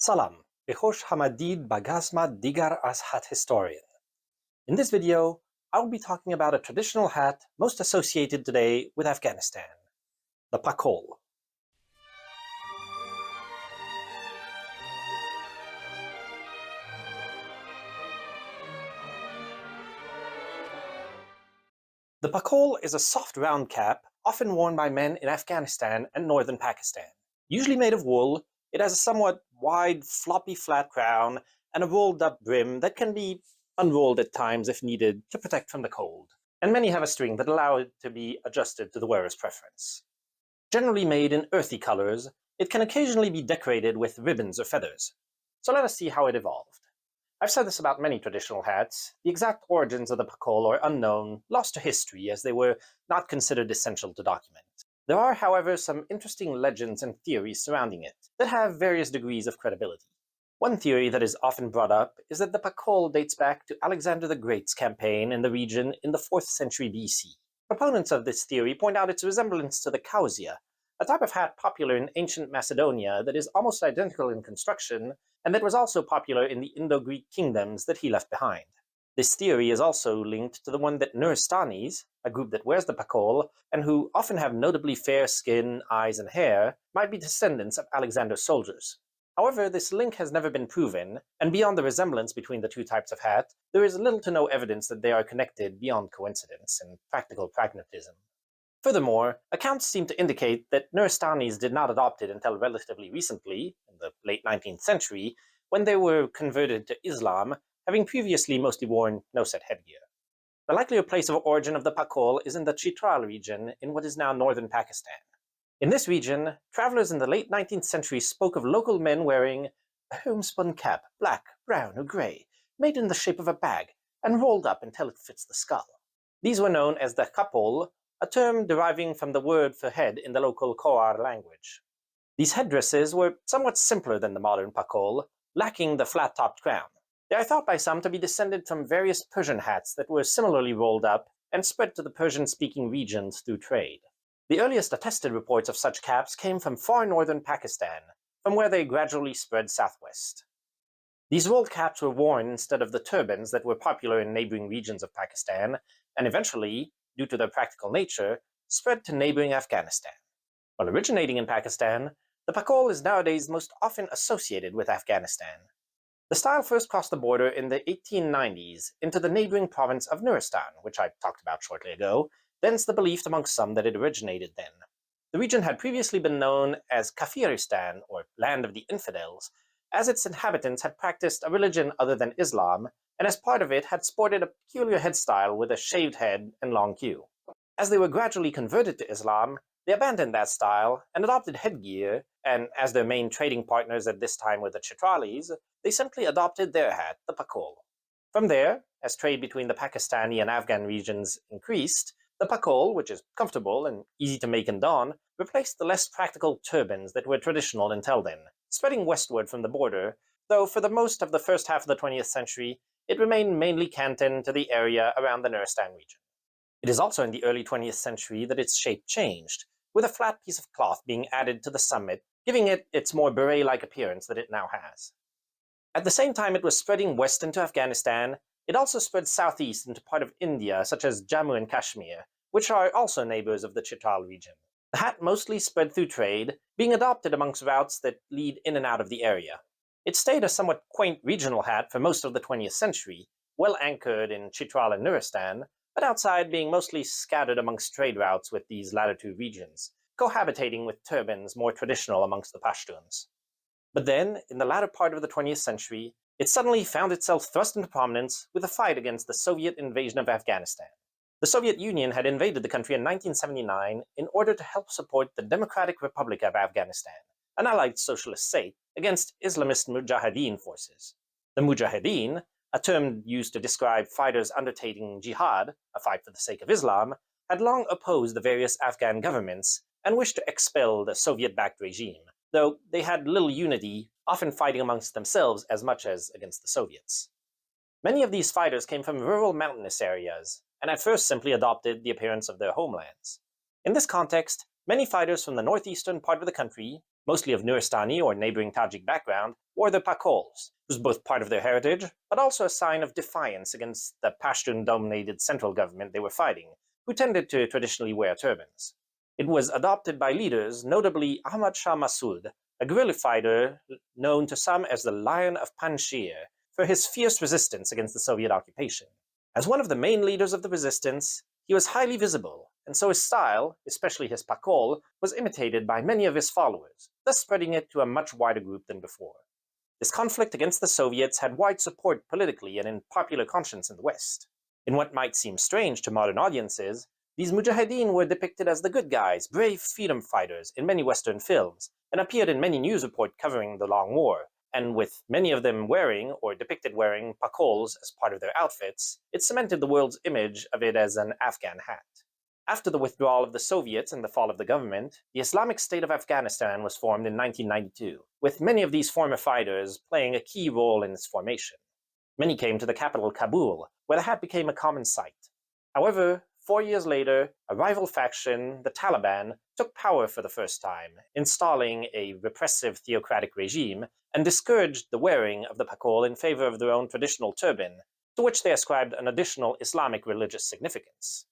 Salam, bechosh hamadid bagasma digar as hat historian. In this video, I will be talking about a traditional hat most associated today with Afghanistan, the Pakol. The Pakol is a soft round cap, often worn by men in Afghanistan and northern Pakistan. Usually made of wool, it has a somewhat wide, floppy flat crown and a rolled-up brim that can be unrolled at times if needed to protect from the cold, and many have a string that allow it to be adjusted to the wearer's preference. Generally made in earthy colors, it can occasionally be decorated with ribbons or feathers. So let us see how it evolved. I've said this about many traditional hats. The exact origins of the Pakol are unknown, lost to history, as they were not considered essential to document. There are, however, some interesting legends and theories surrounding it that have various degrees of credibility. One theory that is often brought up is that the Pakol dates back to Alexander the Great's campaign in the region in the 4th century BC. Proponents of this theory point out its resemblance to the kauzia, a type of hat popular in ancient Macedonia that is almost identical in construction, and that was also popular in the Indo-Greek kingdoms that he left behind. This theory is also linked to the one that Nuristanis, a group that wears the Pakol, and who often have notably fair skin, eyes, and hair, might be descendants of Alexander's soldiers. However, this link has never been proven, and beyond the resemblance between the two types of hat, there is little to no evidence that they are connected beyond coincidence and practical pragmatism. Furthermore, accounts seem to indicate that Nuristanis did not adopt it until relatively recently, in the late 19th century, when they were converted to Islam, having previously mostly worn no-set headgear. The likelier place of origin of the Pakol is in the Chitral region in what is now northern Pakistan. In this region, travelers in the late 19th century spoke of local men wearing a homespun cap, black, brown, or gray, made in the shape of a bag, and rolled up until it fits the skull. These were known as the kapol, a term deriving from the word for head in the local Khoar language. These headdresses were somewhat simpler than the modern Pakol, lacking the flat-topped crown. They are thought by some to be descended from various Persian hats that were similarly rolled up and spread to the Persian-speaking regions through trade. The earliest attested reports of such caps came from far northern Pakistan, from where they gradually spread southwest. These rolled caps were worn instead of the turbans that were popular in neighboring regions of Pakistan, and eventually, due to their practical nature, spread to neighboring Afghanistan. While originating in Pakistan, the Pakol is nowadays most often associated with Afghanistan. The style first crossed the border in the 1890s into the neighboring province of Nuristan, which I talked about shortly ago, thence the belief amongst some that it originated then. The region had previously been known as Kafiristan, or Land of the Infidels, as its inhabitants had practiced a religion other than Islam, and as part of it had sported a peculiar headstyle with a shaved head and long queue. As they were gradually converted to Islam, they abandoned that style and adopted headgear, and as their main trading partners at this time were the Chitralis, they simply adopted their hat, the Pakol. From there, as trade between the Pakistani and Afghan regions increased, the Pakol, which is comfortable and easy to make and don, replaced the less practical turbans that were traditional until then, spreading westward from the border, though for the most of the first half of the 20th century, it remained mainly cantoned to the area around the Nuristan region. It is also in the early 20th century that its shape changed, with a flat piece of cloth being added to the summit, giving it its more beret-like appearance that it now has. At the same time it was spreading west into Afghanistan, it also spread southeast into part of India, such as Jammu and Kashmir, which are also neighbors of the Chitral region. The hat mostly spread through trade, being adopted amongst routes that lead in and out of the area. It stayed a somewhat quaint regional hat for most of the 20th century, well anchored in Chitral and Nuristan, but outside being mostly scattered amongst trade routes with these latter two regions, cohabitating with turbans more traditional amongst the Pashtuns. But then, in the latter part of the 20th century, it suddenly found itself thrust into prominence with a fight against the Soviet invasion of Afghanistan. The Soviet Union had invaded the country in 1979 in order to help support the Democratic Republic of Afghanistan, an allied socialist state, against Islamist Mujahideen forces. The Mujahideen, a term used to describe fighters undertaking jihad, a fight for the sake of Islam, had long opposed the various Afghan governments and wished to expel the Soviet-backed regime, though they had little unity, often fighting amongst themselves as much as against the Soviets. Many of these fighters came from rural mountainous areas, and at first simply adopted the appearance of their homelands. In this context, many fighters from the northeastern part of the country, mostly of Nuristani or neighboring Tajik background, wore the Pakols, which was both part of their heritage, but also a sign of defiance against the Pashtun-dominated central government they were fighting, who tended to traditionally wear turbans. It was adopted by leaders, notably Ahmad Shah Massoud, a guerrilla fighter known to some as the Lion of Panjshir, for his fierce resistance against the Soviet occupation. As one of the main leaders of the resistance, he was highly visible, and so his style, especially his pakol, was imitated by many of his followers, thus spreading it to a much wider group than before. This conflict against the Soviets had wide support politically and in popular conscience in the West. In what might seem strange to modern audiences, these Mujahideen were depicted as the good guys, brave freedom fighters in many Western films, and appeared in many news reports covering the Long War, and with many of them wearing, or depicted wearing, pakols as part of their outfits, it cemented the world's image of it as an Afghan hat. After the withdrawal of the Soviets and the fall of the government, the Islamic State of Afghanistan was formed in 1992, with many of these former fighters playing a key role in its formation. Many came to the capital Kabul, where the hat became a common sight. However, 4 years later, a rival faction, the Taliban, took power for the first time, installing a repressive theocratic regime, and discouraged the wearing of the pakol in favor of their own traditional turban, to which they ascribed an additional Islamic religious significance.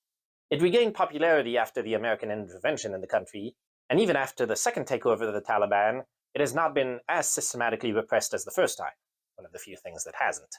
It regained popularity after the American intervention in the country, and even after the second takeover of the Taliban, it has not been as systematically repressed as the first time, one of the few things that hasn't.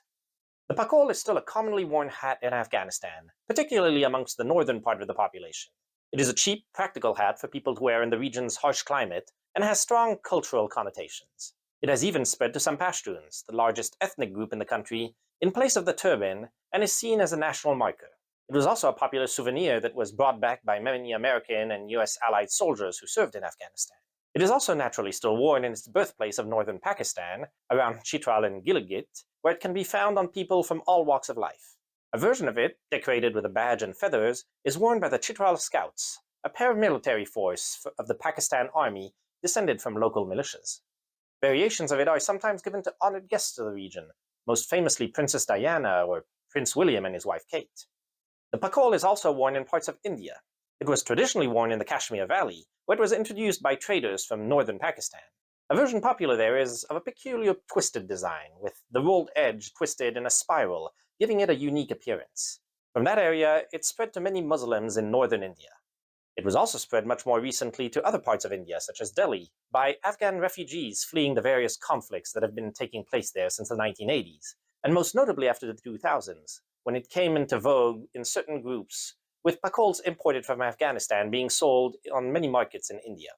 The pakol is still a commonly worn hat in Afghanistan, particularly amongst the northern part of the population. It is a cheap, practical hat for people to wear in the region's harsh climate, and has strong cultural connotations. It has even spread to some Pashtuns, the largest ethnic group in the country, in place of the turban, and is seen as a national marker. It was also a popular souvenir that was brought back by many American and US allied soldiers who served in Afghanistan. It is also naturally still worn in its birthplace of northern Pakistan, around Chitral and Gilgit, where it can be found on people from all walks of life. A version of it, decorated with a badge and feathers, is worn by the Chitral Scouts, a paramilitary force of the Pakistan Army descended from local militias. Variations of it are sometimes given to honored guests of the region, most famously Princess Diana or Prince William and his wife Kate. The pakol is also worn in parts of India. It was traditionally worn in the Kashmir Valley, where it was introduced by traders from northern Pakistan. A version popular there is of a peculiar twisted design, with the rolled edge twisted in a spiral, giving it a unique appearance. From that area, it spread to many Muslims in northern India. It was also spread much more recently to other parts of India, such as Delhi, by Afghan refugees fleeing the various conflicts that have been taking place there since the 1980s, and most notably after the 2000s, when it came into vogue in certain groups, with pakols imported from Afghanistan being sold on many markets in India.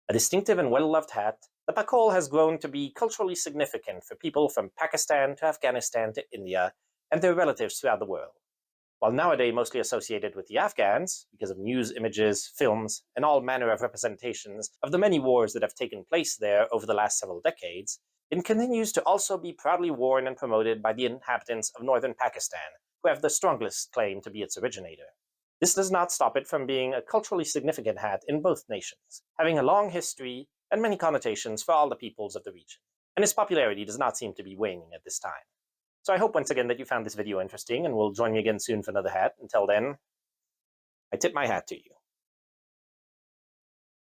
A distinctive and well-loved hat, the pakol has grown to be culturally significant for people from Pakistan to Afghanistan to India and their relatives throughout the world. While nowadays mostly associated with the Afghans, because of news images, films, and all manner of representations of the many wars that have taken place there over the last several decades, it continues to also be proudly worn and promoted by the inhabitants of northern Pakistan, who have the strongest claim to be its originator. This does not stop it from being a culturally significant hat in both nations, having a long history and many connotations for all the peoples of the region, and its popularity does not seem to be waning at this time. So I hope once again that you found this video interesting and will join me again soon for another hat. Until then, I tip my hat to you.